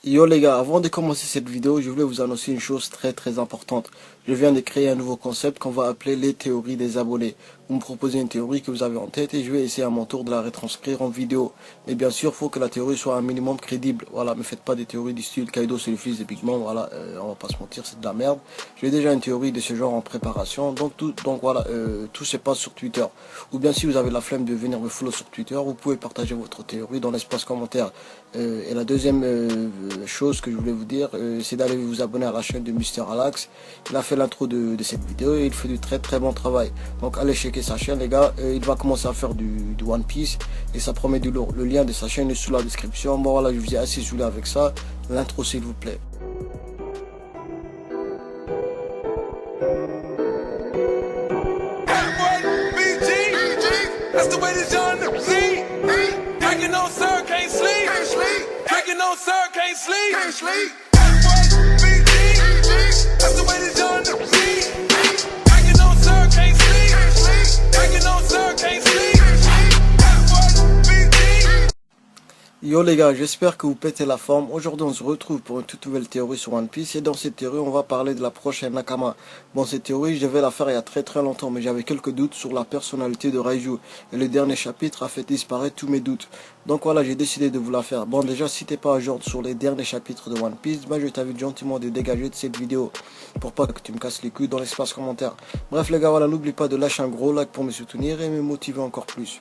Yo les gars, avant de commencer cette vidéo, je voulais vous annoncer une chose très importante. Je viens de créer un nouveau concept qu'on va appeler les théories des abonnés. Vous me proposez une théorie que vous avez en tête et je vais essayer à mon tour de la retranscrire en vidéo. Mais bien sûr, il faut que la théorie soit un minimum crédible. Voilà, ne faites pas des théories du style Kaido c'est le fils de Big Mom, voilà, on va pas se mentir, c'est de la merde. J'ai déjà une théorie de ce genre en préparation, donc voilà, tout se passe sur Twitter. Ou bien si vous avez la flemme de venir me follow sur Twitter, vous pouvez partager votre théorie dans l'espace commentaire. Et la deuxième chose que je voulais vous dire, c'est d'aller vous abonner à la chaîne de Mister Alax. Il a fait l'intro de cette vidéo et il fait du très bon travail. Donc allez checker sa chaîne les gars, il va commencer à faire du One Piece et ça promet du lourd. Le lien de sa chaîne est sous la description. Bon voilà, je vous ai assez saoulé avec ça. L'intro s'il vous plaît. Yo les gars, j'espère que vous pétez la forme. Aujourd'hui on se retrouve pour une toute nouvelle théorie sur One Piece et dans cette théorie on va parler de la prochaine Nakama. Bon, cette théorie je devais la faire il y a très longtemps mais j'avais quelques doutes sur la personnalité de Raiju et le dernier chapitre a fait disparaître tous mes doutes. Donc voilà, j'ai décidé de vous la faire. Bon, déjà si t'es pas à jour sur les derniers chapitres de One Piece, je t'invite gentiment de dégager de cette vidéo pour pas que tu me casses les couilles dans l'espace commentaire. Bref les gars, voilà, n'oublie pas de lâcher un gros like pour me soutenir et me motiver encore plus.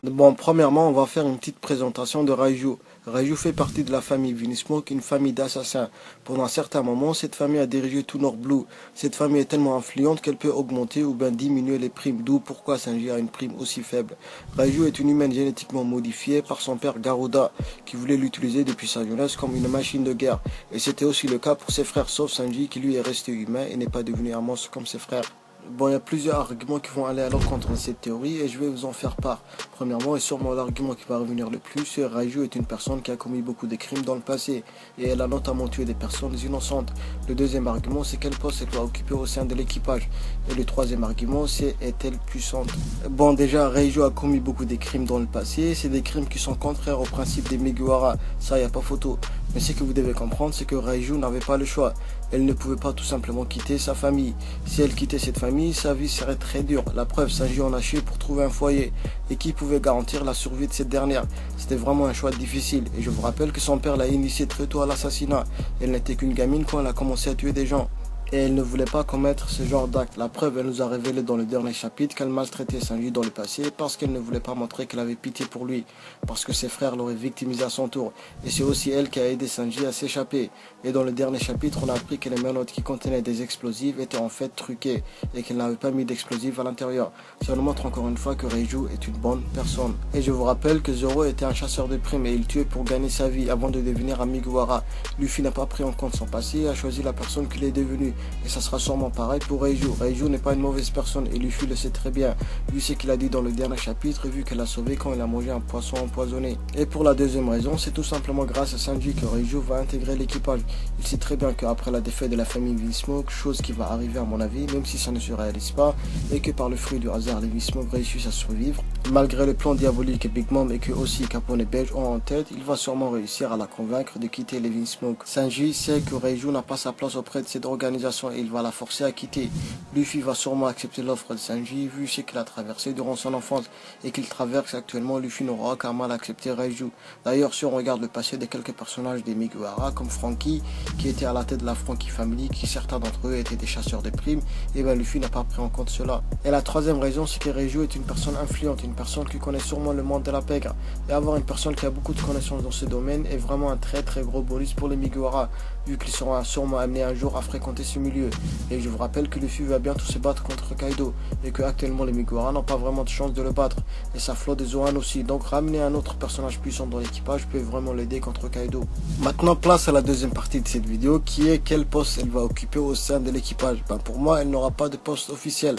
Bon, premièrement, on va faire une petite présentation de Raiju. Raiju fait partie de la famille Vinsmoke, une famille d'assassins. Pendant un certain moment, cette famille a dirigé tout Nord Blue. Cette famille est tellement influente qu'elle peut augmenter ou bien diminuer les primes, d'où pourquoi Sanji a une prime aussi faible. Raiju est une humaine génétiquement modifiée par son père Garuda, qui voulait l'utiliser depuis sa jeunesse comme une machine de guerre. Et c'était aussi le cas pour ses frères, sauf Sanji qui lui est resté humain et n'est pas devenu un monstre comme ses frères. Bon, il y a plusieurs arguments qui vont aller à l'encontre de cette théorie et je vais vous en faire part. Premièrement, et sûrement l'argument qui va revenir le plus, Raiju est une personne qui a commis beaucoup de crimes dans le passé et elle a notamment tué des personnes innocentes. Le deuxième argument, c'est quel poste elle doit occuper au sein de l'équipage. Et le troisième argument, c'est est-elle puissante? Bon, déjà, Raiju a commis beaucoup de crimes dans le passé, c'est des crimes qui sont contraires au principe des Mugiwara, ça y a pas photo. Mais ce que vous devez comprendre, c'est que Raiju n'avait pas le choix. Elle ne pouvait pas tout simplement quitter sa famille. Si elle quittait cette famille, sa vie serait très dure. La preuve, Sanji en a chié pour trouver un foyer. Et qui pouvait garantir la survie de cette dernière? C'était vraiment un choix difficile. Et je vous rappelle que son père l'a initié très tôt à l'assassinat. Elle n'était qu'une gamine quand elle a commencé à tuer des gens. Et elle ne voulait pas commettre ce genre d'acte. La preuve, elle nous a révélé dans le dernier chapitre qu'elle maltraitait Sanji dans le passé parce qu'elle ne voulait pas montrer qu'elle avait pitié pour lui, parce que ses frères l'auraient victimisé à son tour. Et c'est aussi elle qui a aidé Sanji à s'échapper. Et dans le dernier chapitre, on a appris que les menottes qui contenaient des explosifs étaient en fait truquées et qu'elle n'avait pas mis d'explosifs à l'intérieur. Ça nous montre encore une fois que Raiju est une bonne personne. Et je vous rappelle que Zoro était un chasseur de primes et il tuait pour gagner sa vie avant de devenir un Mugiwara. Luffy n'a pas pris en compte son passé et a choisi la personne qu'il est devenu. Et ça sera sûrement pareil pour Raiju. Raiju n'est pas une mauvaise personne et Luffy le sait très bien, vu ce qu'il a dit dans le dernier chapitre et vu qu'elle a sauvé quand il a mangé un poisson empoisonné. Et pour la deuxième raison, c'est tout simplement grâce à Sanji que Raiju va intégrer l'équipage. Il sait très bien qu'après la défaite de la famille Vinsmoke, chose qui va arriver à mon avis, même si ça ne se réalise pas, et que par le fruit du hasard, les Vinsmoke réussissent à survivre, malgré le plan diabolique que Big Mom et que aussi Capone et Belge ont en tête, il va sûrement réussir à la convaincre de quitter les Vinsmoke. Sanji sait que Raiju n'a pas sa place auprès de cette organisation et il va la forcer à quitter. Luffy va sûrement accepter l'offre de Sanji vu ce qu'il a traversé durant son enfance et qu'il traverse actuellement. Luffy n'aura aucun mal à accepter Raiju. D'ailleurs, si on regarde le passé de quelques personnages des Mugiwara comme Franky qui était à la tête de la Franky Family, qui certains d'entre eux étaient des chasseurs de primes, et bien Luffy n'a pas pris en compte cela. Et la troisième raison, c'est que Raiju est une personne influente, une personne qui connaît sûrement le monde de la pègre. Et avoir une personne qui a beaucoup de connaissances dans ce domaine est vraiment un très gros bonus pour les Mugiwara, vu qu'ils seront sûrement amenés un jour à fréquenter ce milieu. Et je vous rappelle que Luffy va bientôt se battre contre Kaido et que actuellement les Mugiwara n'ont pas vraiment de chance de le battre. Et sa flotte de Zoan aussi. Donc ramener un autre personnage puissant dans l'équipage peut vraiment l'aider contre Kaido. Maintenant place à la deuxième partie de cette vidéo qui est quel poste elle va occuper au sein de l'équipage. Ben, pour moi elle n'aura pas de poste officiel.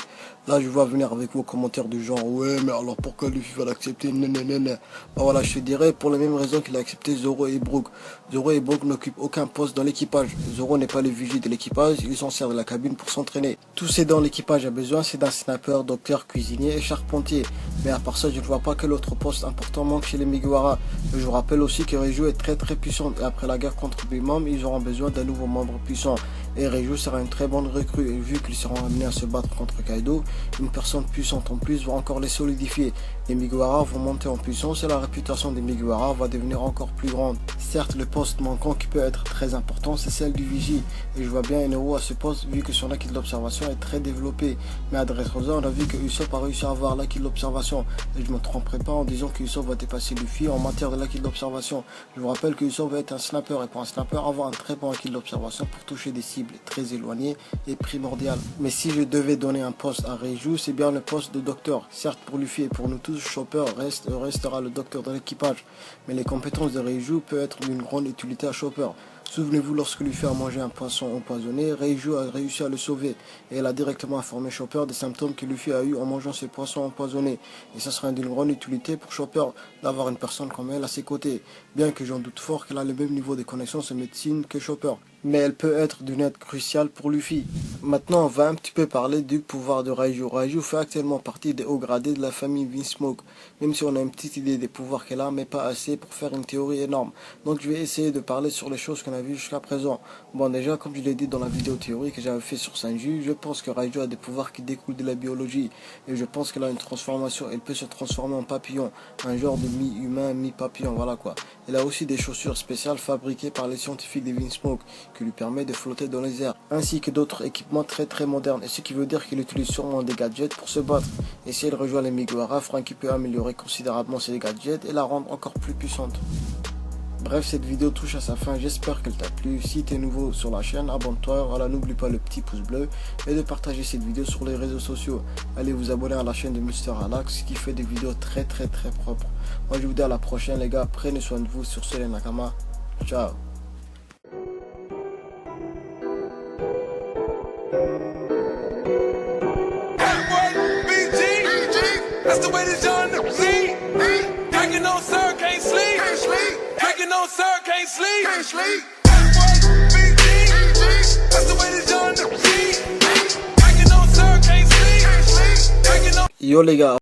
Là je vais venir avec vos commentaires du genre ouais mais alors pourquoi Luffy va l'accepter? Ben, voilà, je te dirais pour les mêmes raisons qu'il a accepté Zoro et Brook. Zoro et Brook n'occupent aucun poste dans l'équipage. Zoro n'est pas le vigie de l'équipage il s'en sert de la cabine pour s'entraîner. Tout ce dont l'équipage a besoin, c'est d'un sniper, docteur, cuisinier et charpentier. Mais à part ça, je ne vois pas que l'autre poste important manque chez les Mugiwara. Je vous rappelle aussi que Reiju est très puissante et après la guerre contre Big Mom, ils auront besoin d'un nouveau membre puissant. Et Reiju sera une très bonne recrue et vu qu'ils seront amenés à se battre contre Kaido, une personne puissante en plus va encore les solidifier. Les Mugiwara vont monter en puissance et la réputation des Mugiwara va devenir encore plus grande. Certes, le poste manquant qui peut être très important, c'est celle du vigie. Et je vois bien Inoue à ce poste vu que son acquis de l'observation est très développé. Mais à Dressrosa, on a vu que Usopp a réussi à avoir l'acquis de l'observation. Et je ne me tromperai pas en disant que Usopp va dépasser Luffy en matière de l'acquis de l'observation. Je vous rappelle que Usopp va être un sniper et pour un sniper, avoir un très bon acquis de l'observation pour toucher des cibles très éloignées est primordial. Mais si je devais donner un poste à Reiju, c'est bien le poste de docteur. Certes, pour Luffy et pour nous tous, Chopper restera le docteur de l'équipage. Mais les compétences de Reiju peuvent être d'une grande utilité à Chopper. Souvenez-vous, lorsque Luffy a mangé un poisson empoisonné, Reiju a réussi à le sauver. Et elle a directement informé Chopper des symptômes que Luffy a eu en mangeant ce poisson empoisonné. Et ça sera d'une grande utilité pour Chopper d'avoir une personne comme elle à ses côtés. Bien que j'en doute fort qu'elle a le même niveau de connaissances en médecine que Chopper. Mais elle peut être d'une aide cruciale pour Luffy. Maintenant, on va un petit peu parler du pouvoir de Reiju. Reiju fait actuellement partie des hauts gradés de la famille Vinsmoke. Même si on a une petite idée des pouvoirs qu'elle a, mais pas assez pour faire une théorie énorme. Donc je vais essayer de parler sur les choses qu'on a vues jusqu'à présent. Bon, déjà, comme je l'ai dit dans la vidéo théorie que j'avais fait sur Sanji, je pense que Reiju a des pouvoirs qui découlent de la biologie. Et je pense qu'elle a une transformation. Elle peut se transformer en papillon. Un genre de mi-humain, mi-papillon, voilà quoi. Elle a aussi des chaussures spéciales fabriquées par les scientifiques des Vinsmoke, qui lui permet de flotter dans les airs, ainsi que d'autres équipements très modernes, et ce qui veut dire qu'il utilise sûrement des gadgets pour se battre. Et si elle rejoint les Mugiwara, Franky peut améliorer considérablement ses gadgets et la rendre encore plus puissante. Bref, cette vidéo touche à sa fin, j'espère qu'elle t'a plu. Si tu es nouveau sur la chaîne, abonne-toi, voilà, n'oublie pas le petit pouce bleu et de partager cette vidéo sur les réseaux sociaux. Allez vous abonner à la chaîne de Mr. Alax qui fait des vidéos très propres. Moi je vous dis à la prochaine les gars, prenez soin de vous sur les Nakama. Ciao. That's the way it's done to me. Drinking on sir, can't sleep. Drinking on sir, can't sleep. That's the way it's done to me. Drinking on sir, can't sleep. Yo les gars.